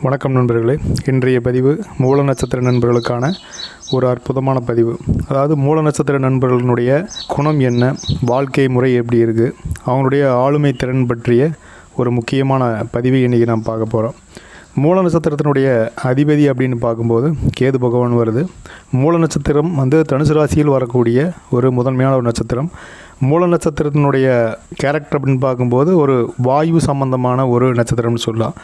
வணக்கம் நண்பர்களே. இன்றைய பதிவு மூல நட்சத்திர நண்பர்களுக்கான ஒரு அற்புதமான பதிவு. அதாவது மூல நட்சத்திர நண்பர்களுடைய குணம் என்ன, வாழ்க்கை முறை எப்படி இருக்குது, அவங்களுடைய ஆளுமை திறன் பற்றிய ஒரு முக்கியமான பதிவை இன்றைக்கி நாம் பார்க்க போகிறோம். மூல நட்சத்திரத்தினுடைய அதிபதி அப்படின்னு பார்க்கும்போது கேது பகவான் வருது. மூல நட்சத்திரம் தனுசு ராசியில் வரக்கூடிய ஒரு முதன்மையான ஒரு நட்சத்திரம். மூல நட்சத்திரத்தினுடைய கேரக்டர் அப்படின்னு பார்க்கும்போது ஒரு வாயு சம்பந்தமான ஒரு நட்சத்திரம்னு சொல்லலாம்.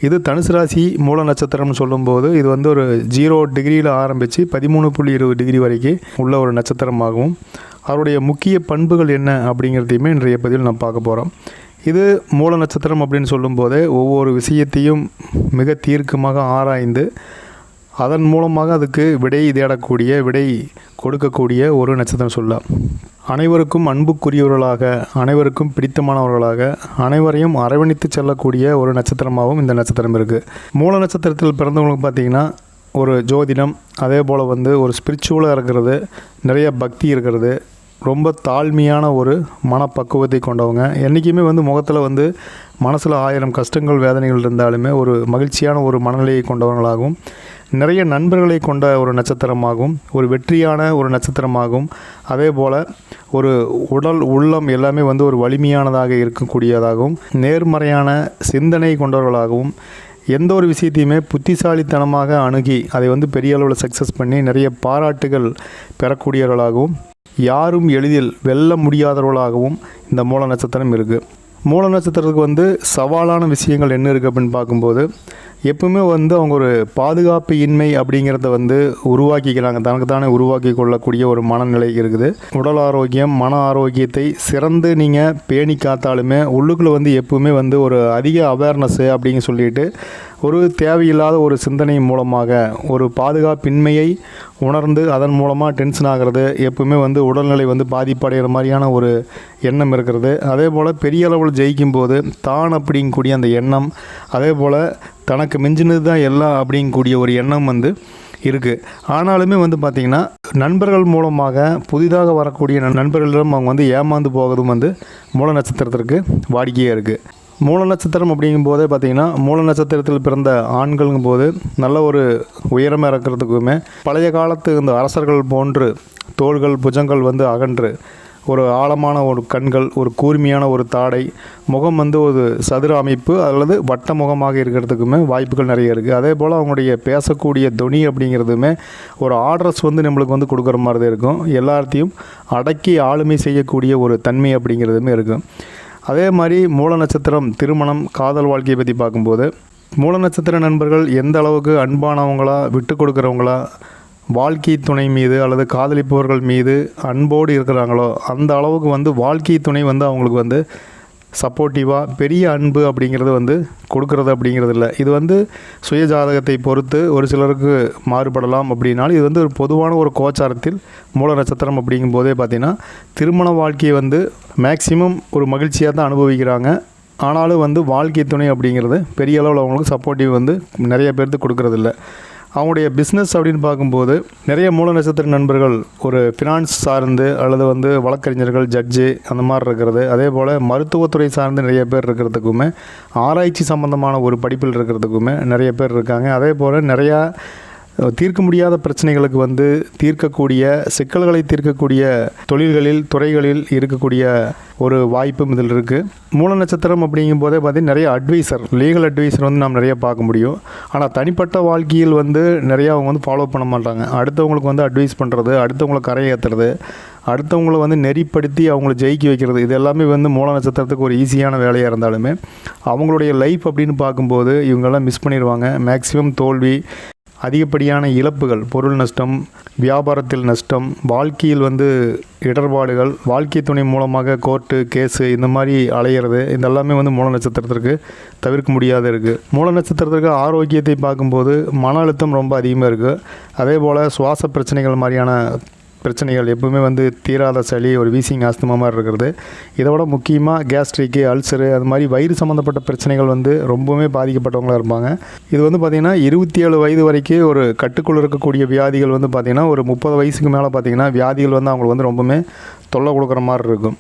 இது தனுசு ராசி மூல நட்சத்திரம்னு சொல்லும்போது இது ஒரு 0 டிகிரியில் ஆரம்பித்து 13.20 டிகிரி வரைக்கும் உள்ள ஒரு நட்சத்திரமாகவும் அவருடைய முக்கிய பண்புகள் என்ன அப்படிங்கிறதையுமே இன்றைய பதிவில் நாம் பார்க்க போகிறோம். இது மூல நட்சத்திரம் அப்படின்னு சொல்லும்போதே ஒவ்வொரு விஷயத்தையும் மிக தீர்க்கமாக ஆராய்ந்து அதன் மூலமாக அதுக்கு விடை தேடக்கூடிய, விடை கொடுக்கக்கூடிய ஒரு நட்சத்திரம் சொல்லலாம். அனைவருக்கும் அன்புக்குரியவர்களாக, அனைவருக்கும் பிடித்தமானவர்களாக, அனைவரையும் அரவணைத்து செல்லக்கூடிய ஒரு நட்சத்திரமாகவும் இந்த நட்சத்திரம் இருக்குது. மூல நட்சத்திரத்தில் பிறந்தவங்களுக்கு பார்த்திங்கன்னா ஒரு ஜோதிடம், அதே போல் ஒரு ஸ்பிரிச்சுவலாக இருக்கிறது, நிறைய பக்தி இருக்கிறது, ரொம்ப தாழ்மையான ஒரு மனப்பக்குவத்தை கொண்டவங்க. என்றைக்குமே முகத்தில் மனசில் 1000 கஷ்டங்கள் வேதனைகள் இருந்தாலுமே ஒரு மகிழ்ச்சியான ஒரு மனநிலையை கொண்டவர்களாகவும், நிறைய நண்பர்களை கொண்ட ஒரு நட்சத்திரமாகவும், ஒரு வெற்றியான ஒரு நட்சத்திரமாகவும், அதே போல் ஒரு உடல் உள்ளம் எல்லாமே ஒரு வலிமையானதாக இருக்கக்கூடியதாகவும், நேர்மறையான சிந்தனை கொண்டவர்களாகவும், எந்த ஒரு விஷயத்தையுமே புத்திசாலித்தனமாக அணுகி அதை பெரிய அளவில் சக்ஸஸ் பண்ணி நிறைய பாராட்டுகள் பெறக்கூடியவர்களாகவும், யாரும் எளிதில் வெல்ல முடியாதவர்களாகவும் இந்த மூல நட்சத்திரம் இருக்குது. மூல நட்சத்திரத்துக்கு சவாலான விஷயங்கள் என்ன இருக்குது அப்படின்னு பார்க்கும்போது எப்பவுமே அவங்க ஒரு பாதுகாப்பு இன்மை அப்படிங்கிறத உருவாக்கிக்கிறாங்க. தனக்கு தானே உருவாக்கி கொள்ளக்கூடிய ஒரு மனநிலை இருக்குது. உடல் ஆரோக்கியம், மன ஆரோக்கியத்தை சிறந்து நீங்கள் பேணி காத்தாலுமே உள்ளுக்குள்ளே எப்பவுமே ஒரு அதிக அவேர்னஸ்ஸு அப்படின்னு சொல்லிட்டு ஒரு தேவையில்லாத ஒரு சிந்தனை மூலமாக ஒரு பாதுகாப்பின்மையை உணர்ந்து அதன் மூலமாக டென்ஷன் ஆகிறது, எப்பவுமே உடல்நிலை பாதிப்படைகிற மாதிரியான ஒரு எண்ணம் இருக்கிறது. அதே போல் பெரிய அளவில் ஜெயிக்கும் போது தான் அப்படிங்கக்கூடிய அந்த எண்ணம், அதே போல் தனக்கு மிஞ்சினது தான் எல்லாம் அப்படிங்கக்கூடிய ஒரு எண்ணம் இருக்குது. ஆனாலுமே பார்த்திங்கன்னா நண்பர்கள் மூலமாக புதிதாக வரக்கூடிய நண்பர்களிடம் அவங்க ஏமாந்து போகிறதும் மூல நட்சத்திரத்திற்கு வாடிக்கையாக இருக்குது. மூல நட்சத்திரம் அப்படிங்கும்போதே பார்த்திங்கன்னா மூல நட்சத்திரத்தில் பிறந்த ஆண்களுங்கும் போது நல்ல ஒரு உயரமாக இருக்கிறதுக்குமே பழைய காலத்து இந்த அரசர்கள் போன்று தோள்கள் புஜங்கள் அகன்று ஒரு ஆழமான ஒரு கண்கள், ஒரு கூர்மையான ஒரு தாடை, முகம் ஒரு சதுர அமைப்பு அல்லது வட்ட முகமாக இருக்கிறதுக்குமே வாய்ப்புகள் நிறைய இருக்குது. அதே போல் அவங்களுடைய பேசக்கூடிய தொனி அப்படிங்கிறதுமே ஒரு ஆர்டர்ஸ் நம்மளுக்கு கொடுக்குற மாதிரி தான் இருக்கும். எல்லாத்தையும் அடக்கி ஆளுமை செய்யக்கூடிய ஒரு தன்மை அப்படிங்கிறதுமே இருக்கும். அதே மாதிரி மூல நட்சத்திரம் திருமணம், காதல் வாழ்க்கையை பற்றி பார்க்கும்போது மூல நட்சத்திர நண்பர்கள் எந்த அளவுக்கு அன்பானவங்களா, விட்டு கொடுக்குறவங்களா, வாழ்க்கை துணை மீது அல்லது காதலிப்பவர்கள் மீது அன்போடு இருக்கிறாங்களோ அந்த அளவுக்கு வாழ்க்கை துணை அவங்களுக்கு சப்போர்ட்டிவாக பெரிய அன்பு அப்படிங்கிறது கொடுக்கறது அப்படிங்கிறது இல்லை. இது சுய ஜாதகத்தை பொறுத்து ஒரு சிலருக்கு மாறுபடலாம். அப்படின்னாலும் இது ஒரு பொதுவான ஒரு கோச்சாரத்தில் மூல நட்சத்திரம் அப்படிங்கும்போதே பார்த்திங்கன்னா திருமண வாழ்க்கையை மேக்சிமம் ஒரு மகிழ்ச்சியாக தான் அனுபவிக்கிறாங்க. ஆனாலும் வாழ்க்கை துணை அப்படிங்கிறது பெரிய அளவில் அவங்களுக்கு சப்போர்ட்டிவ் நிறைய பேருக்கு கொடுக்கறதில்ல. அவங்களுடைய பிஸ்னஸ் அப்படின்னு பார்க்கும்போது நிறைய மூல நட்சத்திர நண்பர்கள் ஒரு ஃபினான்ஸ் சார்ந்து அல்லது வழக்கறிஞர்கள், ஜட்ஜு அந்த மாதிரி இருக்கிறது, அதே போல் மருத்துவத்துறை சார்ந்து நிறைய பேர் இருக்கிறதுக்குமே, ஆராய்ச்சி சம்பந்தமான ஒரு படிப்பில் இருக்கிறதுக்குமே நிறைய பேர் இருக்காங்க. அதே போல் நிறையா தீர்க்க முடியாத பிரச்சனைகளுக்கு தீர்க்கக்கூடிய, சிக்கல்களை தீர்க்கக்கூடிய தொழில்களில், துறைகளில் இருக்கக்கூடிய ஒரு வாய்ப்பும் இதில் இருக்குது. மூல நட்சத்திரம் அப்படிங்கும்போதே பார்த்திங்கன்னா நிறைய அட்வைசர், லீகல் அட்வைசர் நாம் நிறைய பார்க்க முடியும். ஆனால் தனிப்பட்ட வாழ்க்கையில் நிறையா அவங்க ஃபாலோ பண்ண மாட்டாங்க. அடுத்தவங்களுக்கு அட்வைஸ் பண்ணுறது, அடுத்தவங்களை கரையேற்றுறது, அடுத்தவங்களை நெறிப்படுத்தி அவங்கள ஜெயிக்க வைக்கிறது, இது எல்லாமே மூல நட்சத்திரத்துக்கு ஒரு ஈஸியான வேலையாக இருந்தாலுமே அவங்களுடைய லைஃப் அப்படின்னு பார்க்கும்போது இவங்கெல்லாம் மிஸ் பண்ணிடுவாங்க. மேக்சிமம் தோல்வி, அதிகப்படியான இழப்புகள், பொருள் நஷ்டம், வியாபாரத்தில் நஷ்டம், வாழ்க்கையில் இடர்பாடுகள், வாழ்க்கை துணை மூலமாக கோர்ட்டு கேஸு இந்த மாதிரி அலையிறது, இதெல்லாமே மூல நட்சத்திரத்திற்கு தவிர்க்க முடியாத இருக்குது. மூல நட்சத்திரத்திற்கு ஆரோக்கியத்தை பார்க்கும்போது மன அழுத்தம் ரொம்ப அதிகமாக இருக்குது. அதே போல் சுவாச பிரச்சனைகள் மாதிரியான பிரச்சனைகள் எப்பவுமே வந்து தீராத சளி, ஒரு வீசிங் ஆஸ்துமா மாதிரி இருக்கிறது. இதை விட முக்கியமாக கேஸ்ட்ரிக்கு, அல்சரு, அது மாதிரி வயிறு சம்மந்தப்பட்ட பிரச்சனைகள் வந்து ரொம்பவுமே பாதிக்கப்பட்டவங்களாக இருப்பாங்க. இது வந்து பார்த்திங்கன்னா 27 வயது வரைக்கும் ஒரு கட்டுக்குள் இருக்கக்கூடிய வியாதிகள் வந்து பார்த்திங்கன்னா ஒரு 30 வயசுக்கு மேலே பார்த்திங்கன்னா வியாதிகள் வந்து அவங்களுக்கு வந்து ரொம்பவுமே தொல்லை கொடுக்குற மாதிரி இருக்கும்.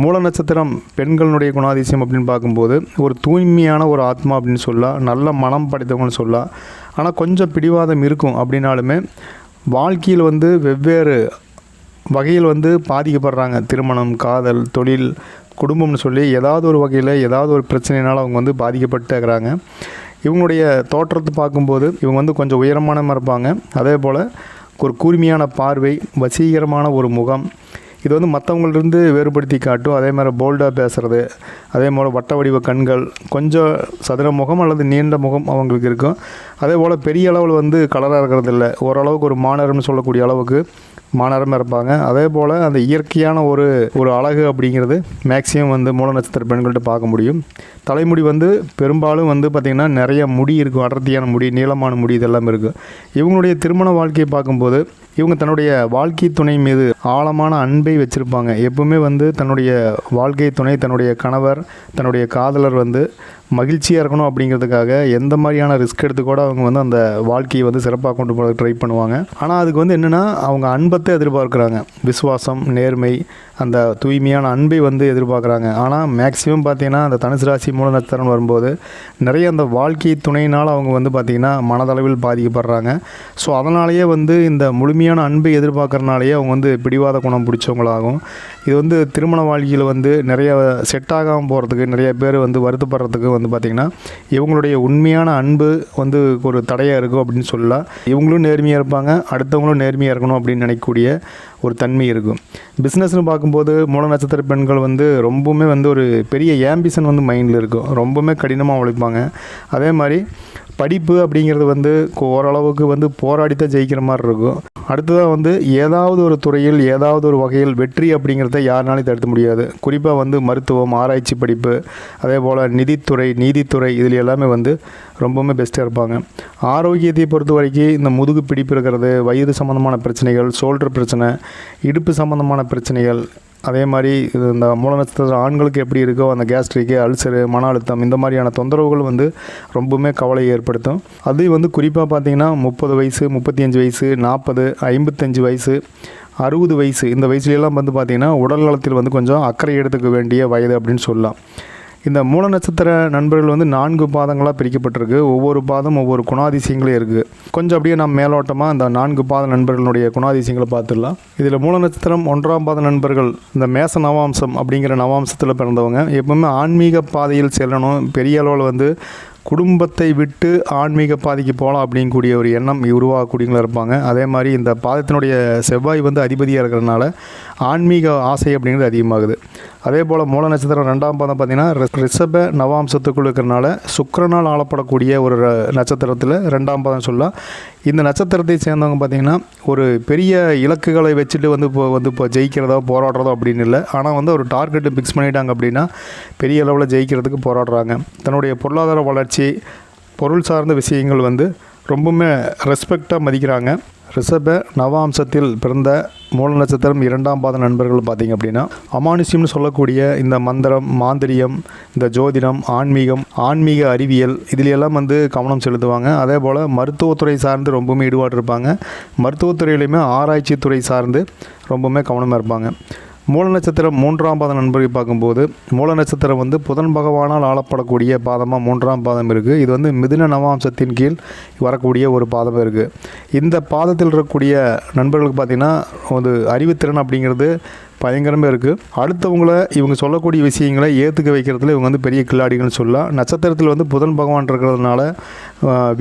மூல நட்சத்திரம் பெண்களுடைய குணாதிசயம் அப்படின்னு பார்க்கும்போது ஒரு தூய்மையான ஒரு ஆத்மா அப்படின்னு சொல்லலாம், நல்ல மனம் படைத்தவங்கன்னு சொல்லலாம். ஆனால் கொஞ்சம் பிடிவாதம் இருக்கும் அப்படின்னாலுமே வாழ்க்கையில் வந்து வெவ்வேறு வகையில் வந்து பாதிக்கப்படுறாங்க. திருமணம், காதல், தொழில், குடும்பம்னு சொல்லி ஏதாவது ஒரு வகையில் ஏதாவது ஒரு பிரச்சனையினால் அவங்க வந்து பாதிக்கப்பட்டு இருக்கிறாங்க. இவங்களுடைய தோற்றத்தை பார்க்கும்போது இவங்க வந்து கொஞ்சம் உயரமானமாக இருப்பாங்க. அதே போல் ஒரு கூர்மையான பார்வை, வசீகரமான ஒரு முகம், இது வந்து மற்றவங்கள்டிருந்து வேறுபடுத்தி காட்டும். அதே மாதிரி போல்டாக பேசுகிறது, அதே போல் வட்ட வடிவ கண்கள், கொஞ்சம் சதுர முகம் அல்லது நீண்ட முகம் அவங்களுக்கு இருக்கும். அதே போல் பெரிய அளவில் வந்து கலராக இருக்கிறது இல்லை, ஓரளவுக்கு ஒரு மாநகரம்னு சொல்லக்கூடிய அளவுக்கு மாநகரமாக இருப்பாங்க. அதே போல் அந்த இயற்கையான ஒரு அழகு அப்படிங்கிறது மேக்ஸிமம் வந்து மூல நட்சத்திர பெண்கள்கிட்ட பார்க்க முடியும். தலைமுடி வந்து பெரும்பாலும் வந்து பார்த்திங்கன்னா நிறைய முடி இருக்கும், அடர்த்தியான முடி, நீளமான முடி, இதெல்லாம் இருக்குது. இவங்களுடைய திருமண வாழ்க்கையை பார்க்கும்போது இவங்க தன்னுடைய வாழ்க்கை துணை மீது ஆழமான அன்பை வச்சுருப்பாங்க. எப்பவுமே வந்து தன்னுடைய வாழ்க்கை துணை, தன்னுடைய கணவர், தன்னுடைய காதலர் வந்து மகிழ்ச்சியாக இருக்கணும் அப்படிங்கிறதுக்காக எந்த மாதிரியான ரிஸ்க் எடுத்து கூட அவங்க வந்து அந்த வாழ்க்கையை வந்து சிறப்பாக கொண்டு போக ட்ரை பண்ணுவாங்க. ஆனால் அதுக்கு வந்து என்னென்னா அவங்க அன்பத்தை எதிர்பார்க்குறாங்க, விசுவாசம், நேர்மை, அந்த தூய்மையான அன்பை வந்து எதிர்பார்க்குறாங்க. ஆனால் மேக்ஸிமம் பார்த்திங்கன்னா அந்த தனுசு ராசி மூல நட்சத்திரம் வரும்போது நிறைய அந்த வாழ்க்கை துணையினால் அவங்க வந்து பார்த்திங்கன்னா மனதளவில் பாதிக்கப்படுறாங்க. ஸோ அதனாலேயே வந்து இந்த முழுமையான அன்பை எதிர்பார்க்குறனாலேயே அவங்க வந்து பிடிவாத குணம் பிடிச்சவங்களாகும். இது வந்து திருமண வாழ்க்கையில் வந்து நிறைய செட் ஆகாமல் போகிறதுக்கு, நிறைய பேர் வந்து வருத்தப்படுறதுக்கு வந்து பார்த்திங்கன்னா இவங்களுடைய உண்மையான அன்பு வந்து ஒரு தடையாக இருக்கும் அப்படின்னு சொல்லலாம். இவங்களும் நேர்மையாக இருப்பாங்க, அடுத்தவங்களும் நேர்மையாக இருக்கணும் அப்படின்னு நினைக்கக்கூடிய ஒரு தன்மை இருக்கும். பிஸ்னஸ்னு பார்க்கும்போது மூல நட்சத்திர பெண்கள் வந்து ரொம்பவுமே வந்து ஒரு பெரிய ஆம்பிஷன் வந்து மைண்டில் இருக்கும், ரொம்பவுமே கடினமாக உழைப்பாங்க. அதே மாதிரி படிப்பு அப்படிங்கிறது வந்து ஓரளவுக்கு வந்து போராடித்தான் ஜெயிக்கிற மாதிரி இருக்கும். அடுத்ததாக வந்து ஏதாவது ஒரு துறையில் ஏதாவது ஒரு வகையில் வெற்றி அப்படிங்கிறத யாருனாலையும் தடுக்க முடியாது. குறிப்பாக வந்து மருத்துவம், ஆராய்ச்சி படிப்பு, அதே போல் நிதித்துறை, நீதித்துறை, இதில் எல்லாமே வந்து ரொம்பவுமே பெஸ்ட்டாக இருப்பாங்க. ஆரோக்கியத்தை பொறுத்த வரைக்கும் இந்த முதுகு பிடிப்பு இருக்கிறது, வயிறு சம்மந்தமான பிரச்சனைகள், ஷோல்டர் பிரச்சனை, இடுப்பு சம்மந்தமான பிரச்சனைகள், அதே மாதிரி இந்த மூல நட்சத்திர ஆண்களுக்கு எப்படி இருக்கோ அந்த கேஸ்ட்ரிக்கு, அல்சரு, மன அழுத்தம், இந்த மாதிரியான தொந்தரவுகள் வந்து ரொம்பவுமே கவலையை ஏற்படுத்தும். அது வந்து குறிப்பாக பார்த்திங்கன்னா 30 வயசு, 35 வயசு, 40, 55 வயசு, 60 வயசு, இந்த வயசுலெல்லாம் வந்து பார்த்திங்கன்னா உடல் நலத்தில் வந்து கொஞ்சம் அக்கறை எடுத்துக்க வேண்டிய வயது அப்படின்னு சொல்லலாம். இந்த மூல நட்சத்திர நண்பர்கள் வந்து 4 பாதங்களாக பிரிக்கப்பட்டிருக்கு. ஒவ்வொரு பாதம் ஒவ்வொரு குணாதிசயங்களே இருக்குது. கொஞ்சம் அப்படியே நம்ம மேலோட்டமாக இந்த 4 பாத நண்பர்களுடைய குணாதிசயங்களை பார்த்துடலாம். இதில் மூல நட்சத்திரம் 1ஆம் பாத நண்பர்கள் இந்த மேச நவாம்சம் அப்படிங்கிற நவாம்சத்தில் பிறந்தவங்க. எப்பவுமே ஆன்மீக பாதையில் செல்லணும், பெரிய அளவில் வந்து குடும்பத்தை விட்டு ஆன்மீக பாதைக்கு போகலாம் அப்படிங்கக்கூடிய ஒரு எண்ணம் உருவாகக்கூடியவங்களாக இருப்பாங்க. அதே மாதிரி இந்த பாதத்தினுடைய செவ்வாய் வந்து அதிபதியாக இருக்கிறதுனால ஆன்மீக ஆசை அப்படிங்கிறது அதிகமாகுது. அதே போல் மூல நட்சத்திரம் 2ஆம் பாதம் பார்த்திங்கன்னா ரிஷப நவாம்சத்துக்குள் இருக்கிறனால சுக்கிரனால் ஆளப்படக்கூடிய ஒரு நட்சத்திரத்தில் 2ஆம் பாதம் சொல்லலாம். இந்த நட்சத்திரத்தை சேர்ந்தவங்க பார்த்திங்கன்னா ஒரு பெரிய இலக்குகளை வச்சுட்டு வந்து இப்போ ஜெயிக்கிறதோ போராடுறதோ அப்படின்னு இல்லை. ஆனால் வந்து ஒரு டார்கெட்டு ஃபிக்ஸ் பண்ணிட்டாங்க அப்படின்னா பெரிய அளவில் ஜெயிக்கிறதுக்கு போராடுறாங்க. தன்னுடைய பொருளாதார வளர்ச்சி, பொருள் சார்ந்த விஷயங்கள் வந்து ரொம்பவுமே ரெஸ்பெக்டாக மதிக்கிறாங்க. ரிஷப நவாம்சத்தில் பிறந்த மூல நட்சத்திரம் 2ஆம் பாத நண்பர்கள் பார்த்திங்க அப்படின்னா அமானுஷ்யம்னு சொல்லக்கூடிய இந்த மந்திரம், மாந்திரியம், இந்த ஜோதிடம், ஆன்மீக அறிவியல், இதில் எல்லாம் வந்து கவனம் செலுத்துவாங்க. அதே போல் மருத்துவத்துறை சார்ந்து ரொம்பவுமே ஈடுபாடு இருப்பாங்க. மருத்துவத்துறையிலையுமே ஆராய்ச்சி துறை சார்ந்து ரொம்பவுமே கவனமாக இருப்பாங்க. மூல நட்சத்திரம் 3ஆம் பாத நண்பர்கள் பார்க்கும்போது மூல நட்சத்திரம் வந்து புதன் பகவானால் ஆளப்படக்கூடிய பாதமாக 3ஆம் பாதம் இருக்குது. இது வந்து மிதுன நவாம்சத்தின் கீழ் வரக்கூடிய ஒரு பாதமாக இருக்குது. இந்த பாதத்தில் இருக்கக்கூடிய நண்பர்களுக்கு பார்த்திங்கன்னா ஒரு அறிவுத்திறன் அப்படிங்கிறது பயங்கரமாக இருக்குது. அடுத்தவங்களை இவங்க சொல்லக்கூடிய விஷயங்களை ஏற்றுக்க வைக்கிறதுல இவங்க வந்து பெரிய கில்லாடிகள்னு சொல்லலாம். நட்சத்திரத்தில் வந்து புதன் பகவான் இருக்கிறதுனால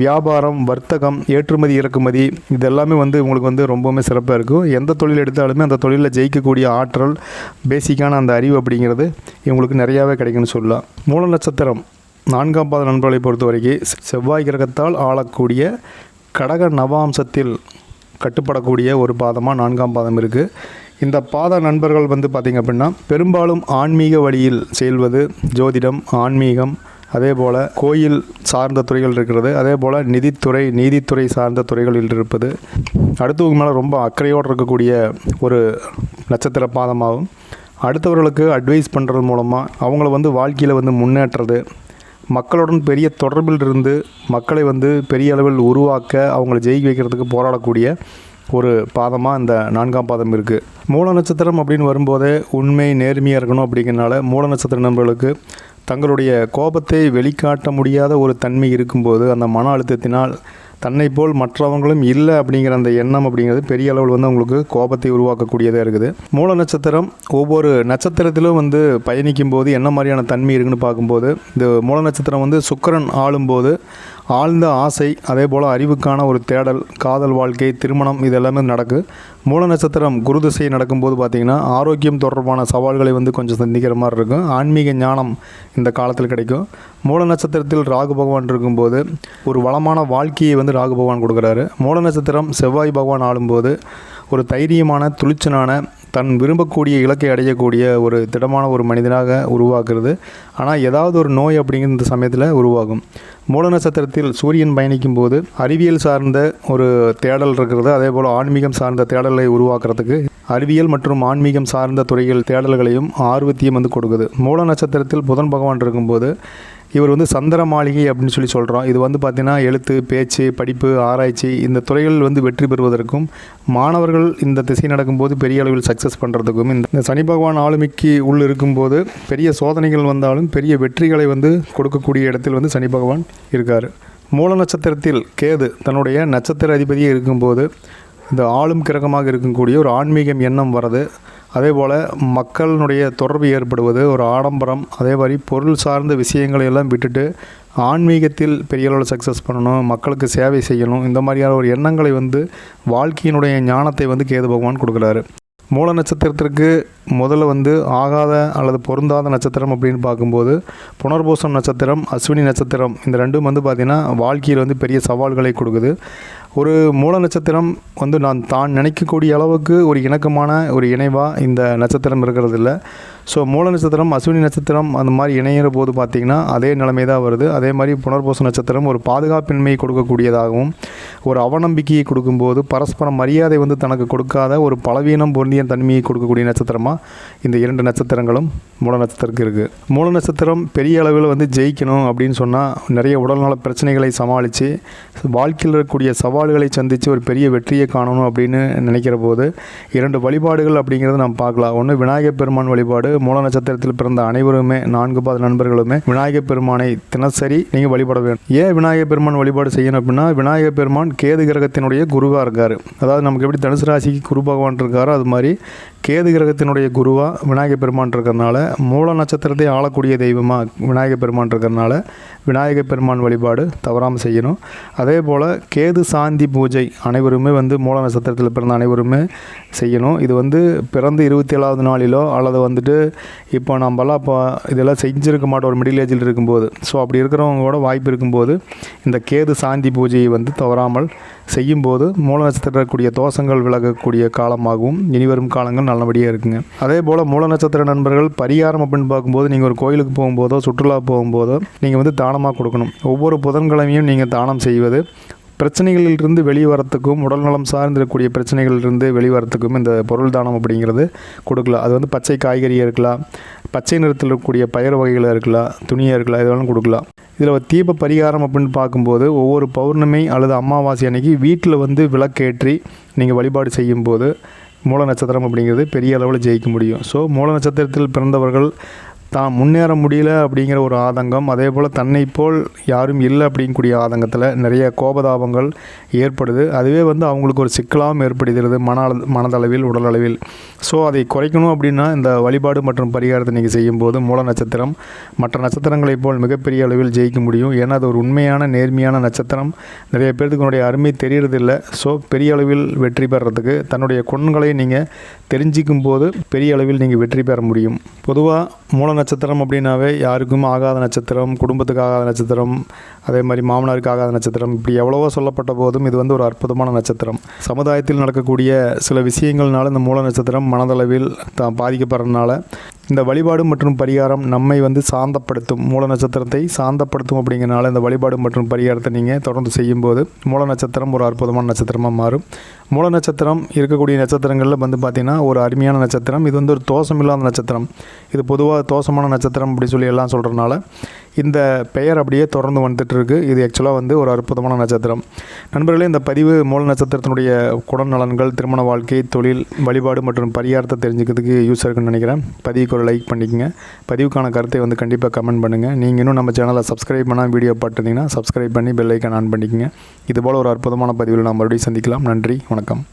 வியாபாரம், வர்த்தகம், ஏற்றுமதி, இறக்குமதி, இது எல்லாமே வந்து இவங்களுக்கு வந்து ரொம்பவுமே சிறப்பாக இருக்கும். எந்த தொழில் எடுத்தாலுமே அந்த தொழிலில் ஜெயிக்கக்கூடிய ஆற்றல், பேசிக்கான அந்த அறிவு அப்படிங்கிறது இவங்களுக்கு நிறையாவே கிடைக்குன்னு சொல்லலாம். மூல நட்சத்திரம் 4ஆம் பாத நண்பர்களை பொறுத்த வரைக்கும் செவ்வாய் கிரகத்தால் ஆளக்கூடிய கடக நவாம்சத்தில் கட்டுப்படக்கூடிய ஒரு பாதமாக 4ஆம் பாதம் இருக்குது. இந்த பாத நண்பர்கள் வந்து பார்த்திங்க அப்படின்னா பெரும்பாலும் ஆன்மீக வழியில் செல்வது, ஜோதிடம், ஆன்மீகம், அதே போல் கோயில் சார்ந்த துறைகள் இருக்கிறது, அதே போல் நீதித்துறை சார்ந்த துறைகளில் இருப்பது, அடுத்தவங்க மேலே ரொம்ப அக்கறையோடு இருக்கக்கூடிய ஒரு நட்சத்திர பாதமாகும். அடுத்தவர்களுக்கு அட்வைஸ் பண்ணுறது மூலமாக அவங்கள வந்து வாழ்க்கையில் வந்து முன்னேற்றுறது, மக்களுடன் பெரிய தொடர்பில் இருந்து மக்களை வந்து பெரிய அளவில் உருவாக்க அவங்கள ஜெயிக்க வைக்கிறதுக்கு போராடக்கூடிய ஒரு பாதமாக இந்த 4ஆம் பாதம் இருக்குது. மூல நட்சத்திரம் அப்படின்னு வரும்போதே உண்மை நேர்மையாக இருக்கணும். அப்படிங்கிறனால மூல நட்சத்திர நண்பர்களுக்கு தங்களுடைய கோபத்தை வெளிக்காட்ட முடியாத ஒரு தன்மை இருக்கும்போது அந்த மன அழுத்தத்தினால் தன்னை போல் மற்றவங்களும் இல்லை அப்படிங்கிற அந்த எண்ணம் அப்படிங்கிறது பெரிய அளவில் வந்து அவங்களுக்கு கோபத்தை உருவாக்கக்கூடியதாக இருக்குது. மூல நட்சத்திரம் ஒவ்வொரு நட்சத்திரத்திலும் வந்து பயணிக்கும் போது என்ன மாதிரியான தன்மை இருக்குன்னு பார்க்கும்போது, இந்த மூல நட்சத்திரம் வந்து சுக்கிரன் ஆளும்போது ஆழ்ந்த ஆசை, அதே போல் அறிவுக்கான ஒரு தேடல், காதல் வாழ்க்கை, திருமணம், இது எல்லாமே நடக்கும். மூல நட்சத்திரம் குரு திசை நடக்கும்போது பார்த்திங்கன்னா ஆரோக்கியம் தொடர்பான சவால்களை வந்து கொஞ்சம் சந்திக்கிற மாதிரி இருக்கும். ஆன்மீக ஞானம் இந்த காலத்தில் கிடைக்கும். மூல நட்சத்திரத்தில் ராகு பகவான் இருக்கும்போது ஒரு வளமான வாழ்க்கையை வந்து ராகு பகவான் கொடுக்குறாரு. மூல நட்சத்திரம் செவ்வாய் பகவான் ஆளும்போது ஒரு தைரியமான, துணிச்சலான, தன் விரும்பக்கூடிய இலக்கை அடையக்கூடிய ஒரு திடமான ஒரு மனிதனாக உருவாக்குறது. ஆனால் ஏதாவது ஒரு நோய் அப்படிங்கிற இந்த சமயத்தில் உருவாகும். மூல நட்சத்திரத்தில் சூரியன் பயணிக்கும் போது அறிவியல் சார்ந்த ஒரு தேடல் இருக்கிறது. அதே போல் ஆன்மீகம் சார்ந்த தேடலை உருவாக்குறதுக்கு அறிவியல் மற்றும் ஆன்மீகம் சார்ந்த துறைகள் தேடல்களையும் ஆர்வத்தையும் வந்து கொடுக்குது. மூல நட்சத்திரத்தில் புதன் பகவான் இருக்கும்போது இவர் வந்து சந்திர மாளிகை அப்படின்னு சொல்லி சொல்கிறோம். இது வந்து பார்த்திங்கன்னா எழுத்து, பேச்சு, படிப்பு, ஆராய்ச்சி இந்த துறைகள் வந்து வெற்றி பெறுவதற்கும், மாணவர்கள் இந்த திசை நடக்கும்போது பெரிய அளவில் சக்ஸஸ் பண்ணுறதுக்கும், இந்த சனி பகவான் ஆளுமைக்கு உள் இருக்கும்போது பெரிய சோதனைகள் வந்தாலும் பெரிய வெற்றிகளை வந்து கொடுக்கக்கூடிய இடத்தில் வந்து சனி பகவான் இருக்கார். மூல நட்சத்திரத்தில் கேது தன்னுடைய நட்சத்திர அதிபதியே இருக்கும்போது இந்த ஆளும் கிரகமாக இருக்கக்கூடிய ஒரு ஆன்மீகம் எண்ணம் வர்றது, அதே போல் மக்களினுடைய தொடர்பு ஏற்படுவது, ஒரு ஆடம்பரம், அதே மாதிரி பொருள் சார்ந்த விஷயங்களை எல்லாம் விட்டுட்டு ஆன்மீகத்தில் பெரிய அளவில் சக்ஸஸ் பண்ணணும், மக்களுக்கு சேவை செய்யணும், இந்த மாதிரியான ஒரு எண்ணங்களை வந்து வாழ்க்கையினுடைய ஞானத்தை வந்து கேது பகவான் கொடுக்குறாரு. மூல நட்சத்திரத்திற்கு முதல்ல வந்து ஆகாத அல்லது பொருந்தாத நட்சத்திரம் அப்படின்னு பார்க்கும்போது புனர்பூசம் நட்சத்திரம், அஸ்வினி நட்சத்திரம், இந்த ரெண்டும் வந்து பார்த்திங்கன்னா வாழ்க்கையில் வந்து பெரிய சவால்களை கொடுக்குது. ஒரு மூல நட்சத்திரம் வந்து தான் நினைக்கக்கூடிய அளவுக்கு ஒரு இணக்கமான ஒரு இணைவாக இந்த நட்சத்திரம் இருக்கிறதில்ல. ஸோ மூல நட்சத்திரம், அஸ்வினி நட்சத்திரம் அந்த மாதிரி இணையிற போது பார்த்திங்கன்னா அதே நிலைமை தான் வருது. அதே மாதிரி புனர்பூச நட்சத்திரம் ஒரு பாதுகாப்பின்மையை கொடுக்கக்கூடியதாகவும், ஒரு அவநம்பிக்கையை கொடுக்கும்போது பரஸ்பர மரியாதை வந்து தனக்கு கொடுக்காத ஒரு பலவீனம் பொருந்திய தன்மையை கொடுக்கக்கூடிய நட்சத்திரமாக இந்த 2 நட்சத்திரங்களும் மூல நட்சத்திரத்துக்கு இருக்குது. மூல நட்சத்திரம் பெரிய அளவில் வந்து ஜெயிக்கணும் அப்படின்னு சொன்னால் நிறைய உடல்நல பிரச்சனைகளை சமாளித்து வாழ்க்கையில் இருக்கக்கூடிய சவால்களை சந்தித்து ஒரு பெரிய வெற்றியை காணணும் அப்படின்னு நினைக்கிற போது 2 வழிபாடுகள் அப்படிங்கிறது நம்ம பார்க்கலாம். ஒன்று விநாயகப் பெருமான் வழிபாடு. மூல நட்சத்திரத்தில் பிறந்த அனைவருமே 4 பாத நண்பர்களுமே விநாயகப் பெருமானை தினசரி நீங்கள் வழிபட வேண்டும். ஏன் விநாயகப் பெருமான் வழிபாடு செய்யணும் அப்படின்னா, விநாயகப் பெருமான் கேது கிரகத்தினுடைய குருவாக இருக்கார். அதாவது நமக்கு எப்படி தனுசு ராசிக்கு குரு பகவான் இருக்காரோ அது மாதிரி கேது கிரகத்தினுடைய குருவாக விநாயகப் பெருமான் இருக்கிறதுனால, மூல நட்சத்திரத்தை ஆளக்கூடிய தெய்வமாக விநாயகப் பெருமான் இருக்கிறதுனால விநாயகப் பெருமான் வழிபாடு தவறாமல் செய்யணும். அதே போல் கேது சாந்தி பூஜை அனைவருமே வந்து மூல நட்சத்திரத்தில் பிறந்த அனைவருமே செய்யணும். இது வந்து பிறந்து 27வது நாளிலோ அல்லது வந்துட்டு இப்போ நம்மளாம் இப்போ இதெல்லாம் செஞ்சுருக்க மாட்டோம் ஒரு மிடில் ஏஜில் இருக்கும்போது. ஸோ அப்படி இருக்கிறவங்களோட வாய்ப்பு இருக்கும்போது இந்த கேது சாந்தி பூஜையை வந்து தவறாமல் செய்யும்போது மூல நட்சத்திரம் இருக்கக்கூடிய தோஷங்கள் விலகக்கூடிய காலமாகவும் இனிவரும் காலங்கள் நல்லபடியாக இருக்குங்க. அதே போல் மூல நட்சத்திர நண்பர்கள் பரிகாரம் அப்படின்னு பார்க்கும்போது நீங்கள் ஒரு கோயிலுக்கு போகும்போதோ சுற்றுலா போகும்போதோ நீங்கள் வந்து தானமாக கொடுக்கணும். ஒவ்வொரு புதன்கிழமையும் நீங்கள் தானம் செய்வது பிரச்சனைகளிலிருந்து வெளிவரத்துக்கும், உடல்நலம் சார்ந்திருக்கக்கூடிய பிரச்சனைகளிலிருந்து வெளிவரத்துக்கும் இந்த பொருள் தானம் அப்படிங்கிறது கொடுக்கலாம். அது வந்து பச்சை காய்கறியாக இருக்கலாம், பச்சை நிறத்தில் இருக்கக்கூடிய பயிர் வகைகளாக இருக்கலாம், துணியாக இருக்கலாம், இதெல்லாம் கொடுக்கலாம். இதில் தீப பரிகாரம் அப்படின்னு பார்க்கும்போது ஒவ்வொரு பௌர்ணமி அல்லது அமாவாசை அன்னைக்கு வீட்டில் வந்து விளக்கேற்றி நீங்கள் வழிபாடு செய்யும்போது மூல நட்சத்திரம் அப்படிங்கிறது பெரிய அளவில் ஜெயிக்க முடியும். ஸோ மூல நட்சத்திரத்தில் பிறந்தவர்கள் தான் முன்னேற முடியல அப்படிங்கிற ஒரு ஆதங்கம், அதே போல் தன்னை போல் யாரும் இல்லை அப்படிங்கக்கூடிய ஆதங்கத்தில் நிறைய கோபதாபங்கள் ஏற்படுது. அதுவே வந்து அவங்களுக்கு ஒரு சிக்கலாகவும் ஏற்படுகிறது மனதளவில், உடலளவில். ஸோ அதை குறைக்கணும் அப்படின்னா இந்த வழிபாடு மற்றும் பரிகாரத்தை நீங்கள் செய்யும்போது மூல நட்சத்திரம் மற்ற நட்சத்திரங்களைப் போல் மிகப்பெரிய அளவில் ஜெயிக்க முடியும். ஏன்னா அது ஒரு உண்மையான நேர்மையான நட்சத்திரம். நிறைய பேருக்கு என்னுடைய அருமை தெரியறதில்லை. ஸோ பெரிய அளவில் வெற்றி பெறறதுக்கு தன்னுடைய குணங்களை நீங்கள் தெரிஞ்சிக்கும் போது பெரிய அளவில் நீங்கள் வெற்றி பெற முடியும். பொதுவாக மூல நட்சத்திரம் அப்படின்னாவே யாருக்கும் ஆகாத நட்சத்திரம், குடும்பத்துக்கு ஆகாத நட்சத்திரம், அதே மாதிரி மாமனாருக்கு ஆகாத நட்சத்திரம், இப்படி எவ்வளவோ சொல்லப்பட்ட போதும் இது வந்து ஒரு அற்புதமான நட்சத்திரம். சமுதாயத்தில் நடக்கக்கூடிய சில விஷயங்கள்னால இந்த மூல நட்சத்திரம் மனதளவில் தான் பாதிக்கப்படுறதுனால இந்த வழிபாடு மற்றும் பரிகாரம் நம்மை சாந்தப்படுத்தும், மூல நட்சத்திரத்தை சாந்தப்படுத்தும். அப்படிங்கிறனால இந்த வழிபாடு மற்றும் பரிகாரத்தை நீங்கள் தொடர்ந்து செய்யும்போது மூல நட்சத்திரம் ஒரு அற்புதமான நட்சத்திரமாக மாறும். மூல நட்சத்திரம் இருக்கக்கூடிய நட்சத்திரங்களில் பார்த்திங்கன்னா ஒரு அருமையான நட்சத்திரம். இது ஒரு தோஷம் இல்லாத நட்சத்திரம். இது பொதுவாக தோஷமான நட்சத்திரம் அப்படி சொல்லி எல்லாம் சொல்கிறனால இந்த பெயர் அப்படியே தொடர்ந்து வந்துட்டுருக்கு. இது ஆக்சுவலாக ஒரு அற்புதமான நட்சத்திரம். நண்பர்களே, இந்த பதிவு மூல நட்சத்திரத்தினுடைய குணநலன்கள், திருமண வாழ்க்கை, தொழில், வழிபாடு மற்றும் பரிகாரத்தை தெரிஞ்சுக்கிறதுக்கு யூஸாக இருக்குன்னு நினைக்கிறேன். பதிவுக்கு ஒரு லைக் பண்ணிக்கங்க. பதிவுக்கான கருத்தை கண்டிப்பாக கமெண்ட் பண்ணுங்கள். நீங்கள் இன்னும் நம்ம சேனலை சப்ஸ்கிரைப் பண்ணால் வீடியோ பார்த்துருந்தீங்கன்னா சப்ஸ்கிரைப் பண்ணி பெல் ஐக்கான் ஆன் பண்ணிக்கங்க. இதுபோல் ஒரு அற்புதமான பதிவில் நாம் மறுபடியும் சந்திக்கலாம். நன்றி, வணக்கம்.